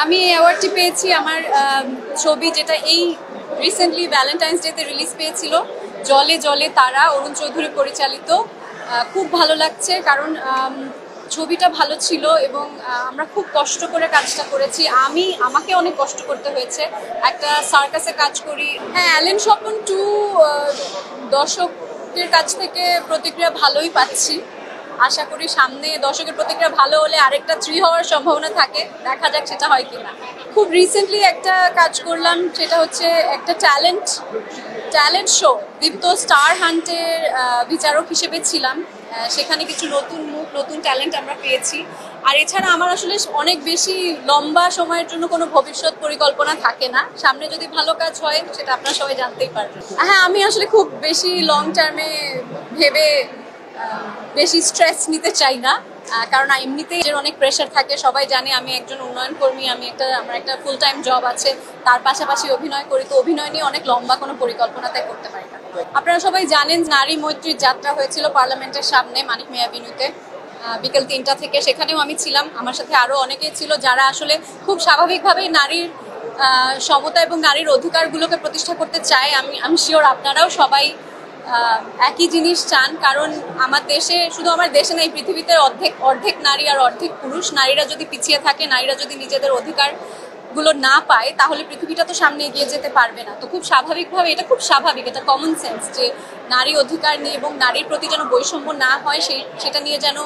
আমি অ্যাওয়ার্ডটি পেয়েছি আমার ছবি, যেটা এই রিসেন্টলি ভ্যালেন্টাইন্স ডেতে রিলিজ পেয়েছিল, জলে জলে তারা, অরুণ চৌধুরী পরিচালিত। খুব ভালো লাগছে কারণ ছবিটা ভালো ছিল এবং আমরা খুব কষ্ট করে কাজটা করেছি। আমাকে অনেক কষ্ট করতে হয়েছে, একটা সার্কাসে কাজ করি। হ্যাঁ, অ্যালেন স্বপন 2 দর্শকের কাছ থেকে প্রতিক্রিয়া ভালোই পাচ্ছি। আশা করি সামনে দর্শকের প্রতিক্রিয়া ভালো হলে আরেকটা 3 হওয়ার সম্ভাবনা থাকে, দেখা যাক সেটা হয় কিনা। খুব রিসেন্টলি একটা কাজ করলাম, সেটা হচ্ছে একটা ট্যালেন্ট শো, দীপ্ত স্টার হান্টের বিচারক হিসেবে ছিলাম। সেখানে কিছু নতুন মুখ, নতুন ট্যালেন্ট আমরা পেয়েছি। আর এছাড়া আমার আসলে অনেক বেশি লম্বা সময়ের জন্য কোনো ভবিষ্যৎ পরিকল্পনা থাকে না। সামনে যদি ভালো কাজ হয় সেটা আপনারা সবাই জানতেই পারবেন। হ্যাঁ, আমি আসলে খুব বেশি লং টার্মে ভেবে বেশি স্ট্রেস নিতে চাই না, কারণ এমনিতেই অনেক প্রেশার থাকে। সবাই জানে আমি একজন উন্নয়ন কর্মী, আমার একটা ফুল টাইম জব আছে, তার পাশাপাশি অভিনয় করি। তো অভিনয় নিয়ে অনেক লম্বা কোনো পরিকল্পনা তাই করতে পারি না। আপনারা সবাই জানেন নারী মৈত্রীর যাত্রা হয়েছিল পার্লামেন্টের সামনে মানিক মিয়া এভিনিউতে বিকেল 3টা থেকে। সেখানেও আমি ছিলাম, আমার সাথে আরও অনেকেই ছিল যারা আসলে খুব স্বাভাবিকভাবেই নারীর সমতা এবং নারীর অধিকারগুলোকে প্রতিষ্ঠা করতে চায়। আমি শিওর আপনারাও সবাই একই জিনিস চান, কারণ আমার দেশে, শুধু আমার দেশে নাই, পৃথিবীতে অর্ধেক নারী আর অর্ধেক পুরুষ। নারীরা যদি পিছিয়ে থাকে, নারীরা যদি নিজেদের অধিকারগুলো না পায়, তাহলে পৃথিবীটা তো সামনে এগিয়ে যেতে পারবে না। তো খুব স্বাভাবিকভাবে, এটা খুব স্বাভাবিক, এটা কমন সেন্স যে নারী অধিকার নিয়ে এবং নারীর প্রতি যেন বৈষম্য না হয়, সেটা নিয়ে যেন